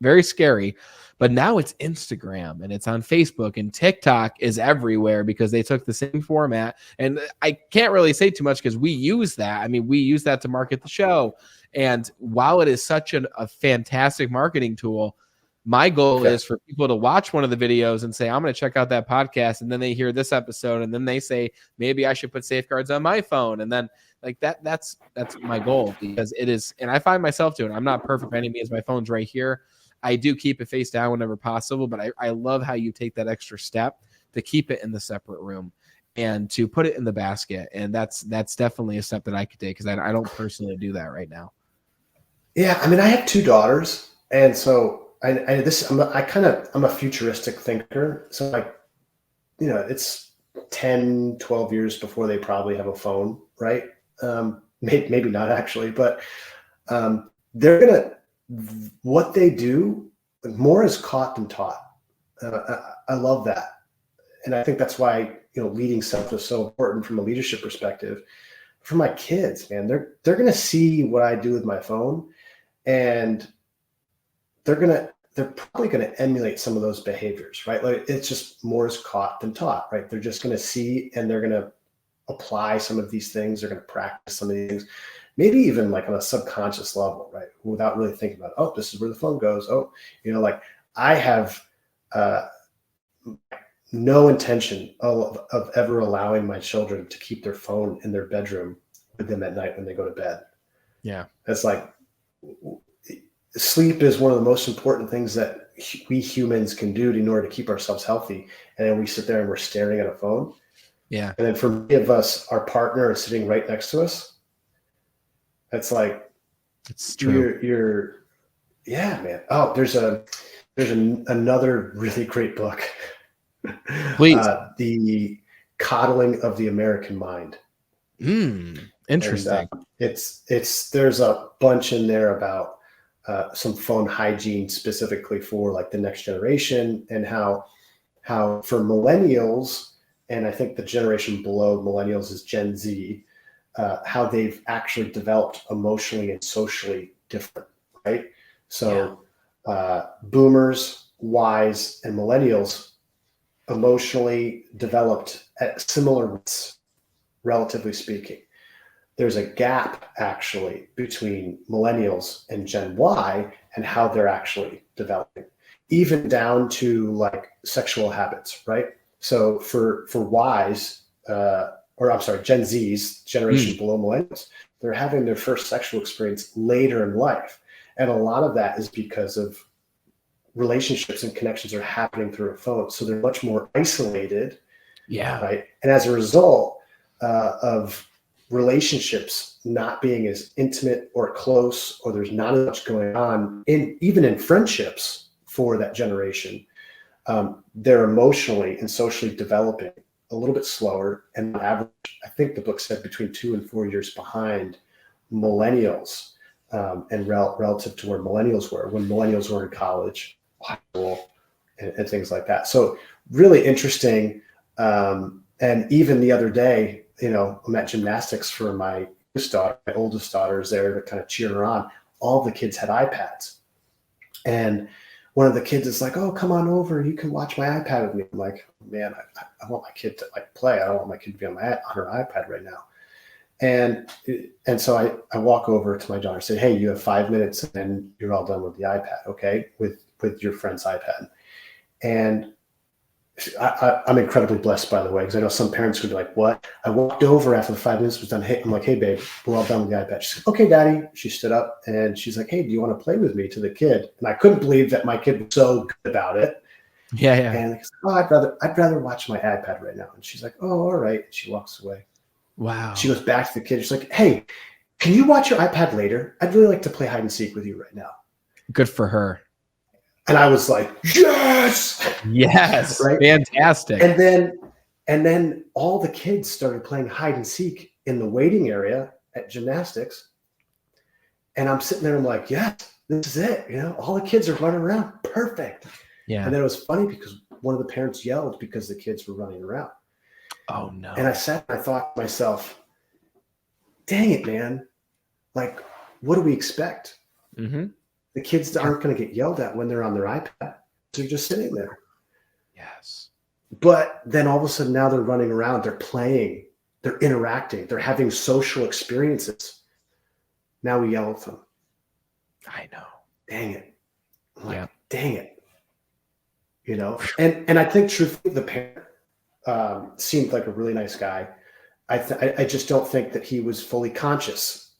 very scary. But now it's Instagram and it's on Facebook, and TikTok is everywhere because they took the same format. And I can't really say too much because we use that. I mean, we use that to market the show. And while it is such a fantastic marketing tool, my goal is for people to watch one of the videos and say, I'm going to check out that podcast. And then they hear this episode and then they say, maybe I should put safeguards on my phone. And then like that's my goal, because it is. And I find myself doing it. I'm not perfect by any means. My phone's right here. I do keep it face down whenever possible, but I love how you take that extra step to keep it in the separate room and to put it in the basket. And that's definitely a step that I could take, because I don't personally do that right now. Yeah, I mean, I have 2 daughters, and so I'm a futuristic thinker. So like, it's 10, 12 years before they probably have a phone, right? Maybe not actually, but what they do, more is caught than taught. I love that. And I think that's why, leading stuff is so important from a leadership perspective. For my kids, man, they're going to see what I do with my phone, and they're probably going to emulate some of those behaviors, right? Like, it's just more is caught than taught, right? They're just going to see, and they're going to apply some of these things. They're going to practice some of these things, maybe even like on a subconscious level, right? Without really thinking about, oh, this is where the phone goes. Oh, like I have no intention of ever allowing my children to keep their phone in their bedroom with them at night when they go to bed. Yeah. It's like, sleep is one of the most important things that we humans can do in order to keep ourselves healthy. And then we sit there and we're staring at a phone. Yeah. And then for many of us, our partner is sitting right next to us. It's like, it's true. Yeah, man. Oh, there's another really great book. Please. The Coddling of the American Mind. Interesting. And, there's a bunch in there about some phone hygiene specifically for like the next generation, and how for millennials, and I think the generation below millennials is Gen Z, how they've actually developed emotionally and socially different, right? So boomers, Ys, and millennials emotionally developed at similar rates, relatively speaking. There's a gap actually between millennials and Gen Y and how they're actually developing, even down to like sexual habits, right? So for Ys, Gen Zs, generation below millennials, they're having their first sexual experience later in life. And a lot of that is because of relationships and connections are happening through a phone. So they're much more isolated. Yeah. Right. And as a result of relationships not being as intimate or close, or there's not as much going on even in friendships for that generation, they're emotionally and socially developing a little bit slower, and on average, I think the book said between 2 and 4 years behind millennials, and relative to where millennials were when millennials were in college, high school, and things like that. So really interesting. And even the other day, I'm at gymnastics for my oldest daughter is there to kind of cheer her on. All the kids had iPads. And one of the kids is like, oh, come on over. You can watch my iPad with me. I'm like, man, I want my kid to like play. I don't want my kid to be on her iPad right now. And so I walk over to my daughter and say, hey, you have 5 minutes and then you're all done with the iPad, okay, with your friend's iPad. And I'm incredibly blessed, by the way, because I know some parents would be like, what? I walked over after the 5 minutes was done. Hey, I'm like, hey, babe, we're all done with the iPad. She's like, okay, daddy. She stood up and she's like, hey, do you want to play with me, to the kid? And I couldn't believe that my kid was so good about it. Yeah. And he's like, oh, I'd rather watch my iPad right now. And she's like, oh, all right. And she walks away. Wow. She goes back to the kid. She's like, hey, can you watch your iPad later? I'd really like to play hide and seek with you right now. Good for her. And I was like, yes. Yes. Right. Fantastic. And then all the kids started playing hide and seek in the waiting area at gymnastics. And I'm sitting there, I'm like, yes, this is it. You know, all the kids are running around. Perfect. Yeah. And then it was funny because one of the parents yelled because the kids were running around. Oh no. And I sat and I thought to myself, dang it, man. Like, what do we expect? Mm-hmm. The kids aren't going to get yelled at when they're on their iPad. They're just sitting there. Yes. But then all of a sudden now they're running around, they're playing, they're interacting, they're having social experiences. Now we yell at them. I know. Dang it. I'm like, Yeah. dang it. You know, and I think truthfully the parent seemed like a really nice guy. I just don't think that he was fully conscious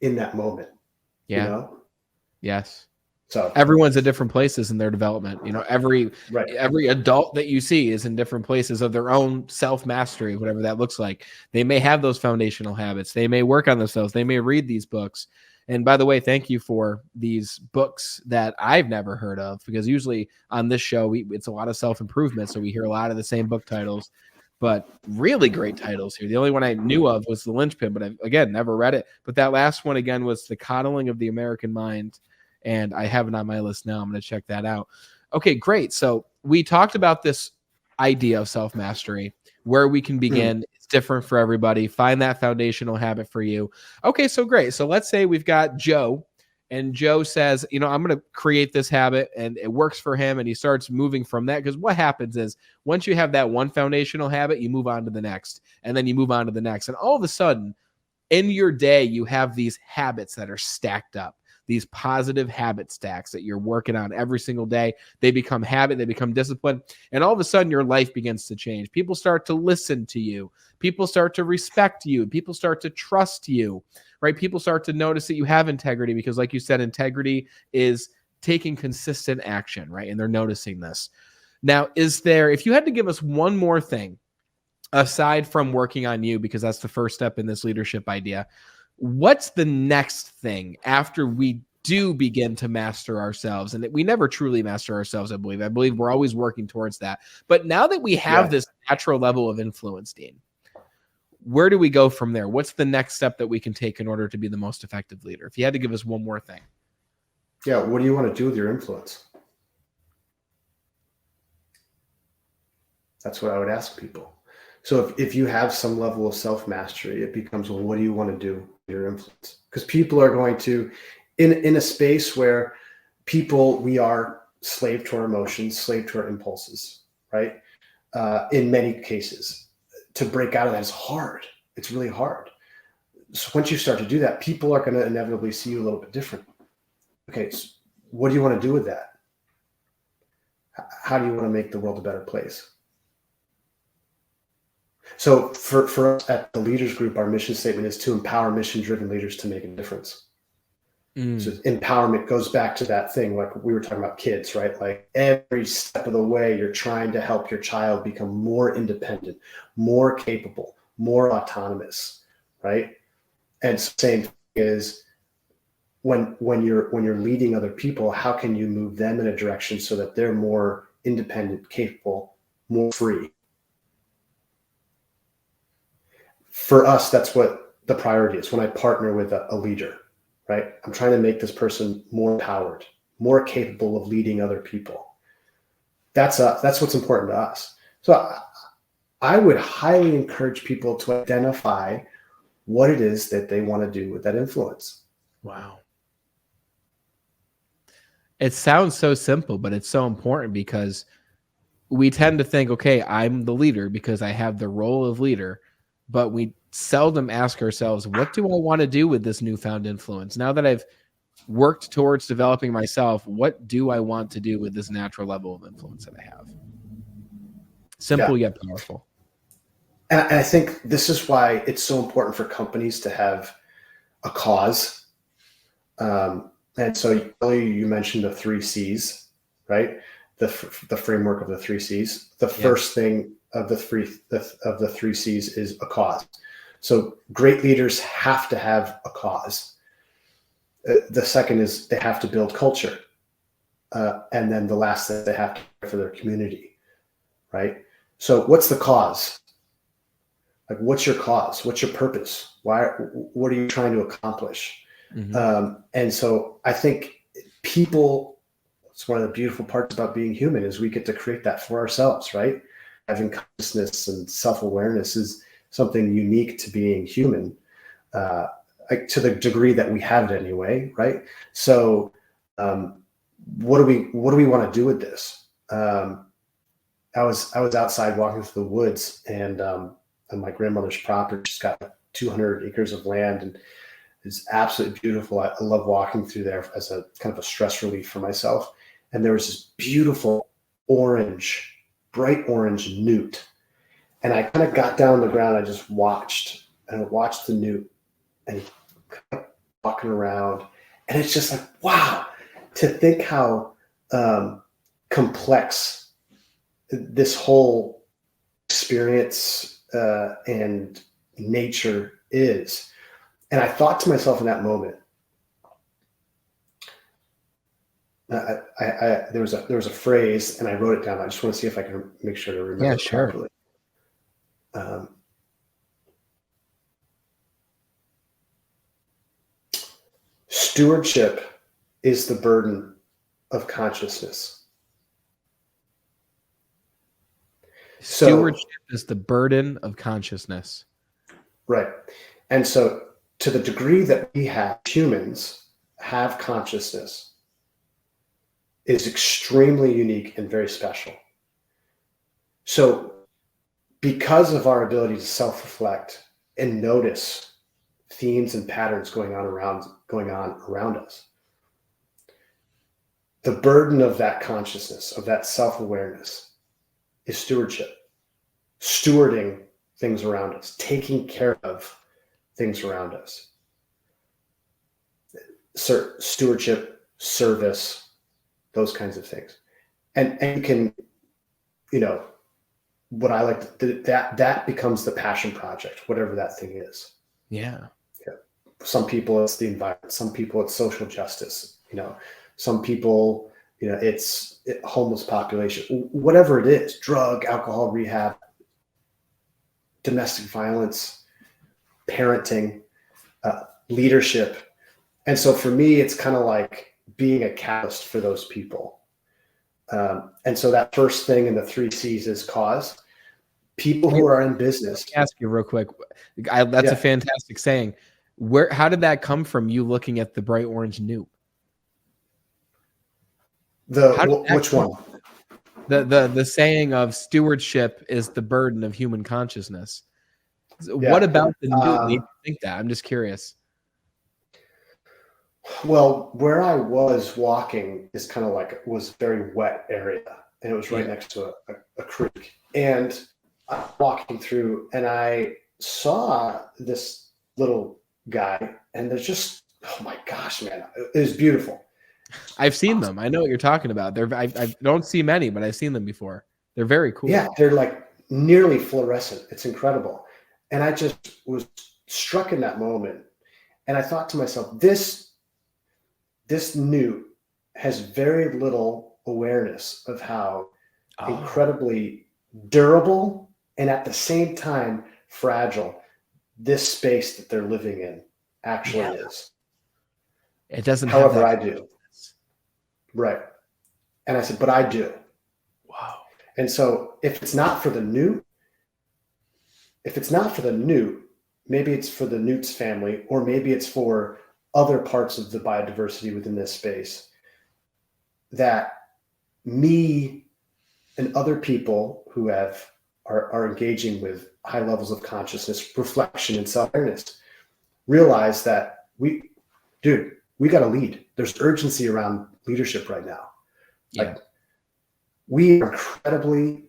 in that moment. Yeah. You know? Yes. So everyone's at different places in their development. You know, every adult that you see is in different places of their own self-mastery, whatever that looks like. They may have those foundational habits. They may work on themselves. They may read these books. And by the way, thank you for these books that I've never heard of, because usually on this show, it's a lot of self-improvement. So we hear a lot of the same book titles, but really great titles here. The only one I knew of was The Linchpin, but I've, again, never read it. But that last one, again, was The Coddling of the American Mind. And I have it on my list now. I'm going to check that out. Okay, great. So we talked about this idea of self-mastery, where we can begin. It's different for everybody. Find that foundational habit for you. Okay, so great. So let's say we've got Joe, and Joe says, you know, I'm going to create this habit, and it works for him, and he starts moving from that. Because what happens is once you have that one foundational habit, you move on to the next, and then you move on to the next. And all of a sudden, in your day, you have these habits that are stacked up. These positive habit stacks that you're working on every single day. They become habit, they become discipline, and all of a sudden your life begins to change. People start to listen to you. People start to respect you. People start to trust you, right? People start to notice that you have integrity because, like you said, integrity is taking consistent action, right? And they're noticing this. Now, if you had to give us one more thing aside from working on you, because that's the first step in this leadership idea, what's the next thing after we do begin to master ourselves? And we never truly master ourselves, I believe. I believe we're always working towards that. But now that we have this natural level of influence, Dean, where do we go from there? What's the next step that we can take in order to be the most effective leader? If you had to give us one more thing. Yeah, what do you want to do with your influence? That's what I would ask people. So if you have some level of self-mastery, it becomes, well, what do you want to do with your influence? Because people are going to, in a space where we are slave to our emotions, slave to our impulses, right? In many cases, to break out of that is hard. It's really hard. So once you start to do that, people are going to inevitably see you a little bit different. Okay, so what do you want to do with that? How do you want to make the world a better place? So for us at the Leaders Group, our mission statement is to empower mission-driven leaders to make a difference. So empowerment goes back to that thing, like we were talking about kids, right? Like every step of the way, you're trying to help your child become more independent, more capable, more autonomous, right? And same thing is when you're leading other people, how can you move them in a direction so that they're more independent, capable, more free? For us, that's what the priority is. When I partner with a leader, right? I'm trying to make this person more empowered, more capable of leading other people. That's what's important to us. So I would highly encourage people to identify what it is that they want to do with that influence. Wow. It sounds so simple, but it's so important because we tend to think, okay, I'm the leader because I have the role of leader, but we seldom ask ourselves, what do I want to do with this newfound influence? Now that I've worked towards developing myself, what do I want to do with this natural level of influence that I have? Simple yet powerful. And I think this is why it's so important for companies to have a cause. And so earlier you mentioned the 3 C's, right? The framework of the 3 C's. The first thing of the 3 C's is a cause. So great leaders have to have a cause. The second is they have to build culture. And then the last thing, they have to care for their community, right? So what's the cause? Like, what's your cause? What's your purpose? What are you trying to accomplish? And so I think people, it's one of the beautiful parts about being human is we get to create that for ourselves, right? Having consciousness and self-awareness is something unique to being human, like to the degree that we have it anyway, right? So what do we want to do with this? I was outside walking through the woods, and on my grandmother's property, she's got 200 acres of land, and it's absolutely beautiful. I love walking through there as a kind of a stress relief for myself. And there was this beautiful bright orange newt. And I kind of got down on the ground. I just watched the newt, and he kind of walking around. And it's just like, wow, to think how complex this whole experience and nature is. And I thought to myself in that moment, there was a phrase, and I wrote it down. I just want to see if I can make sure to remember it properly. Stewardship is the burden of consciousness. Stewardship is the burden of consciousness. Right. And so to the degree that we humans have consciousness, is extremely unique and very special. So because of our ability to self-reflect and notice themes and patterns going on around us, the burden of that consciousness, of that self-awareness, is stewardship. Stewarding things around us, taking care of things around us. Stewardship, service, those kinds of things. And you can, what I like that becomes the passion project, whatever that thing is. Yeah. Some people it's the environment, some people it's social justice, some people, it's homeless population, whatever it is, drug, alcohol rehab, domestic violence, parenting, leadership. And so for me, it's kind of like being a catalyst for those people. And so that first thing in the 3 C's is cause. People who are in business. Let me ask you real quick. That's a fantastic saying. How did that come from, you looking at the bright orange newt? Which one? The saying of stewardship is the burden of human consciousness. What about the newt made you think that? I'm just curious. Well, where I was walking is kind of like was a very wet area, and it was right next to a creek. And I'm walking through, and I saw this little guy, and there's just, oh my gosh, man, it was beautiful. I've seen them. I know what you're talking about. I don't see many, but I've seen them before. They're very cool. Yeah, they're like nearly fluorescent. It's incredible. And I just was struck in that moment, and I thought to myself, this newt has very little awareness of how incredibly durable and at the same time fragile this space that they're living in actually is. It doesn't. However, I do. Right. And I said, but I do. Wow. And so if it's not for the newt, maybe it's for the newt's family, or maybe it's for other parts of the biodiversity within this space, that me and other people who are engaging with high levels of consciousness, reflection, and self-awareness realize that we got to lead. There's urgency around leadership right now. Like, we are incredibly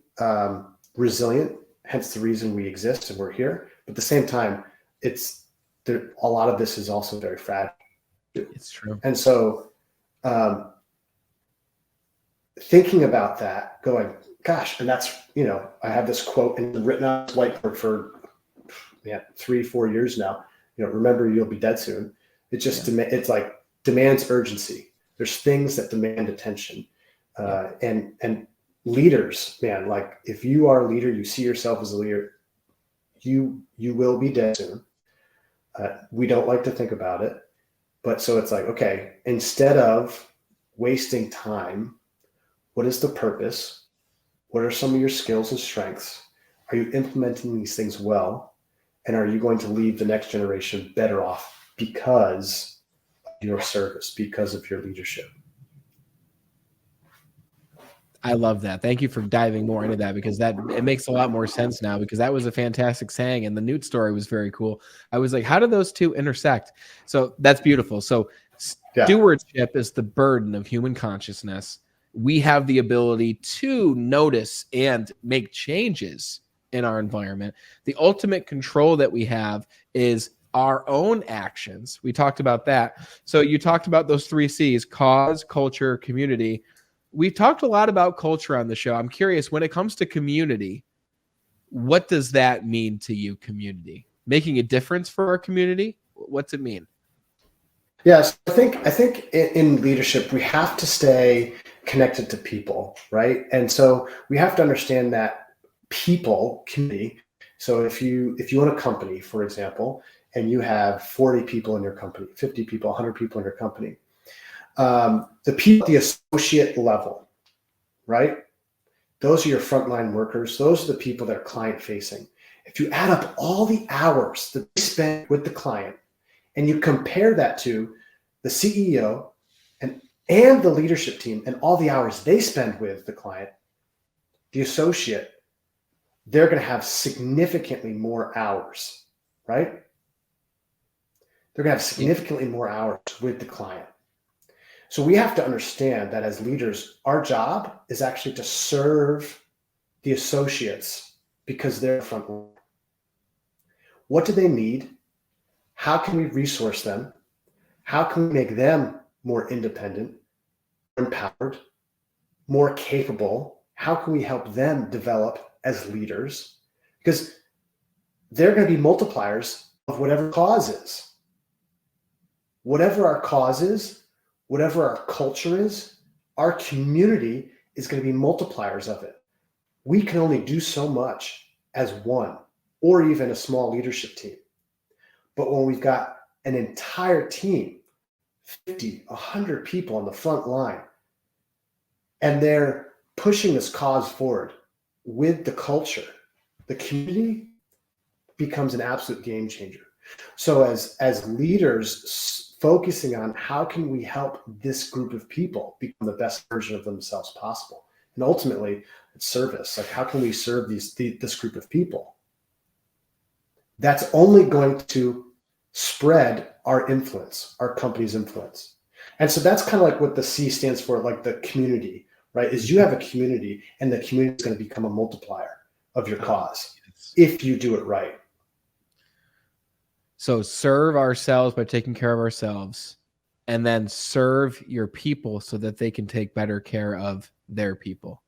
resilient, hence the reason we exist and we're here. But at the same time, a lot of this is also very fragile. It's true. And so thinking about that, going, gosh, and that's, I have this quote and written on this whiteboard for man, 3-4 years now, remember you'll be dead soon. It just, Yeah. it's like demands urgency. There's things that demand attention. And leaders, man, like if you are a leader, you see yourself as a leader, you will be dead soon. We don't like to think about it, but so it's like, okay, instead of wasting time, what is the purpose? What are some of your skills and strengths? Are you implementing these things well? And are you going to leave the next generation better off because of your service, because of your leadership? I love that. Thank you for diving more into that, because it makes a lot more sense now, because that was a fantastic saying. And the Newt story was very cool. I was like, how do those two intersect? So that's beautiful. So stewardship is the burden of human consciousness. We have the ability to notice and make changes in our environment. The ultimate control that we have is our own actions. We talked about that. So you talked about those 3 C's: cause, culture, community. We've talked a lot about culture on the show. I'm curious, when it comes to community, what does that mean to you, community? Making a difference for our community? What's it mean? Yes, I think in leadership, we have to stay connected to people, right? And so we have to understand that people, community. So if you own a company, for example, and you have 40 people in your company, 50 people, 100 people in your company, the people at the associate level, right? Those are your frontline workers. Those are the people that are client facing. If you add up all the hours that they spend with the client and you compare that to the CEO and the leadership team and all the hours they spend with the client, the associate, they're going to have significantly more hours, right? They're going to have significantly more hours with the client. So we have to understand that as leaders, our job is actually to serve the associates because they're front line. What do they need? How can we resource them? How can we make them more independent, empowered, more capable? How can we help them develop as leaders? Because they're going to be multipliers of whatever cause is. Whatever our cause is, whatever our culture is, our community is going to be multipliers of it. We can only do so much as one or even a small leadership team. But when we've got an entire team, 50, 100 people on the front line, and they're pushing this cause forward with the culture, the community becomes an absolute game changer. So as leaders focusing on how can we help this group of people become the best version of themselves possible, and ultimately it's service. Like how can we serve this group of people? That's only going to spread our influence, our company's influence. And so that's kind of like what the C stands for, like the community, right? Is you have a community, and the community is going to become a multiplier of your cause if you do it right. So serve ourselves by taking care of ourselves, and then serve your people so that they can take better care of their people.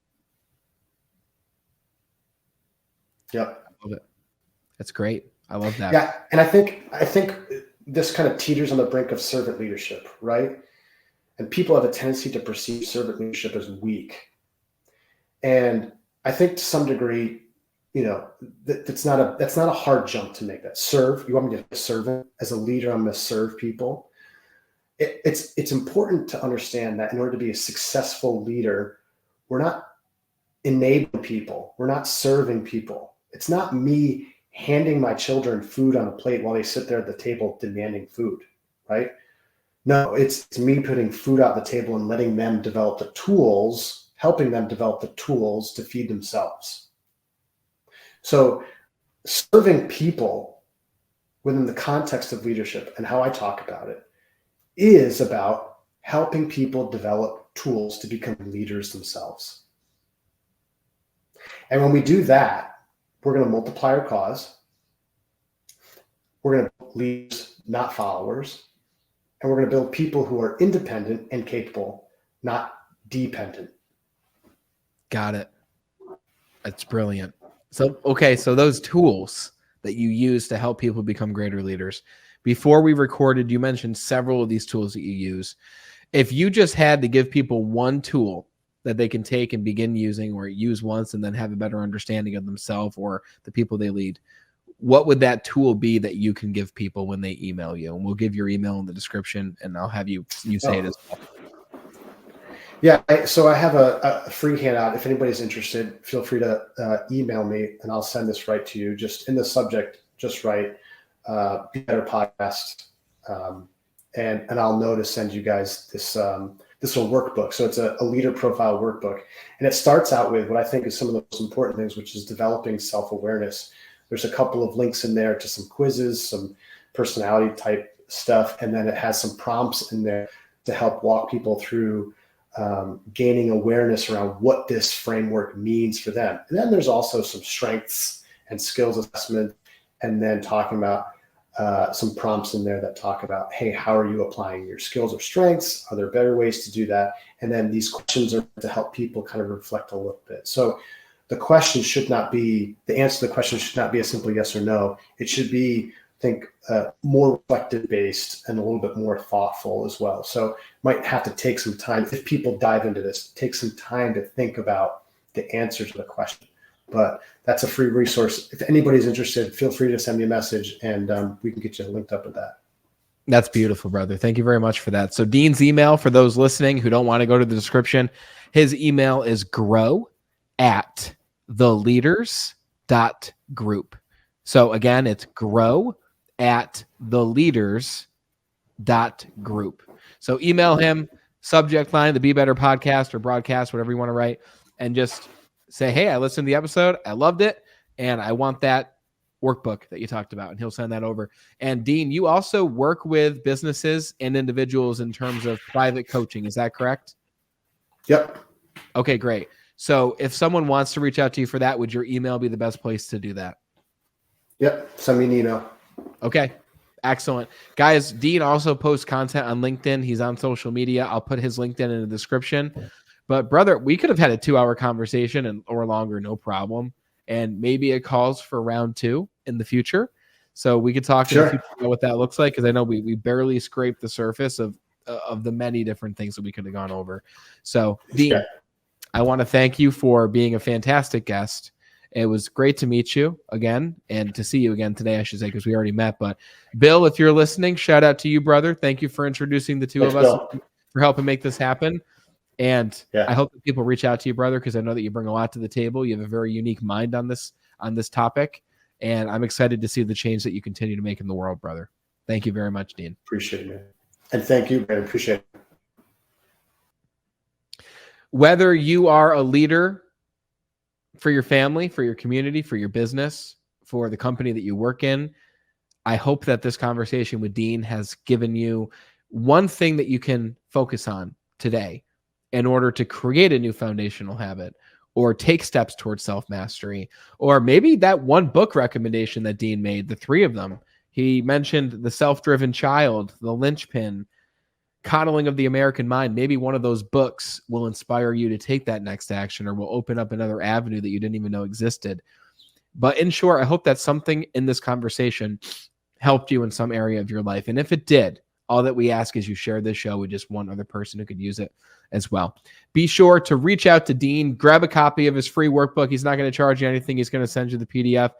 Yep. I love it. That's great. I love that. Yeah. And I think this kind of teeters on the brink of servant leadership, right? And people have a tendency to perceive servant leadership as weak. And I think to some degree, that's not a hard jump to make. That serve, you want me to be a servant as a leader, I'm going to serve people. It's important to understand that in order to be a successful leader, we're not enabling people. We're not serving people. It's not me handing my children food on a plate while they sit there at the table demanding food, right? No, it's me putting food out the table and letting them develop the tools, helping them develop the tools to feed themselves. So serving people within the context of leadership and how I talk about it is about helping people develop tools to become leaders themselves. And when we do that, we're going to multiply our cause. We're going to lead, not followers. And we're going to build people who are independent and capable, not dependent. Got it. That's brilliant. So, okay. So those tools, that you use to help people become greater leaders. Before we recorded, you mentioned several of these tools that you use. If you just had to give people one tool that they can take and begin using or use once and then have a better understanding of themselves or the people they lead, what would that tool be that you can give people when they email you? And we'll give your email in the description, and I'll have you say it as well. Yeah, so I have a free handout. If anybody's interested, feel free to email me, and I'll send this right to you. Just in the subject, just write Be Better Podcast, and I'll know to send you guys this little workbook. So it's a leader profile workbook, and it starts out with what I think is some of the most important things, which is developing self-awareness. There's a couple of links in there to some quizzes, some personality type stuff, and then it has some prompts in there to help walk people through gaining awareness around what this framework means for them. And then there's also some strengths and skills assessment, and then talking about some prompts in there that talk about, hey, how are you applying your skills or strengths? Are there better ways to do that? And then these questions are to help people kind of reflect a little bit. So the question should not be, the answer to the question should not be a simple yes or no. It should be, I think, more reflective based and a little bit more thoughtful as well. So might have to take some time, if people dive into this, take some time to think about the answer to the question. But that's a free resource. If anybody's interested, feel free to send me a message, and we can get you linked up with that. That's beautiful, brother. Thank you very much for that. So Dean's email, for those listening who don't want to go to the description, his email is grow@theleaders.group. So again, it's grow@theleaders.group. So email him, subject line, the Be Better Podcast or broadcast, whatever you want to write, and just say, hey, I listened to the episode. I loved it. And I want that workbook that you talked about. And he'll send that over. And Dean, you also work with businesses and individuals in terms of private coaching. Is that correct? Yep. Okay, great. So if someone wants to reach out to you for that, would your email be the best place to do that? Yep. Send me an email. Okay. Excellent. Guys, Dean also posts content on LinkedIn. He's on social media. I'll put his LinkedIn in the description. But brother, we could have had a 2-hour conversation or longer, no problem. And maybe it calls for round 2 in the future. So we could talk in the future about what that looks like, because I know we barely scraped the surface of the many different things that we could have gone over. So Dean, I want to thank you for being a fantastic guest. It was great to meet you again and to see you again today, I should say, because we already met. But Bill, if you're listening, shout out to you, brother. Thank you for introducing the two of us, for helping make this happen. And I hope that people reach out to you, brother, because I know that you bring a lot to the table. You have a very unique mind on this topic. And I'm excited to see the change that you continue to make in the world, brother. Thank you very much, Dean. Appreciate it. And thank you, man. Appreciate it. Whether you are a leader for your family, for your community, for your business, for the company that you work in, I hope that this conversation with Dean has given you one thing that you can focus on today in order to create a new foundational habit or take steps towards self-mastery. Or maybe that one book recommendation that Dean made, the 3 of them. He mentioned The Self-Driven Child, The Linchpin, Coddling of the American Mind. Maybe one of those books will inspire you to take that next action or will open up another avenue that you didn't even know existed. But in short, I hope that something in this conversation helped you in some area of your life. And if it did, all that we ask is you share this show with just one other person who could use it as well. Be sure to reach out to Dean, grab a copy of his free workbook. He's not going to charge you anything. He's going to send you the PDF.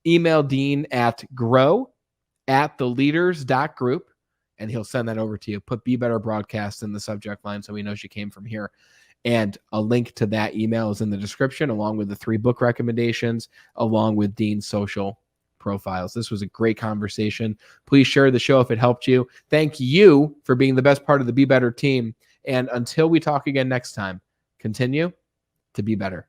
Email Dean at grow@theleaders.group, and he'll send that over to you. Put Be Better Broadcast in the subject line so he knows you came from here. And a link to that email is in the description, along with the 3 book recommendations, along with Dean's social profiles. This was a great conversation. Please share the show if it helped you. Thank you for being the best part of the Be Better team. And until we talk again next time, continue to be better.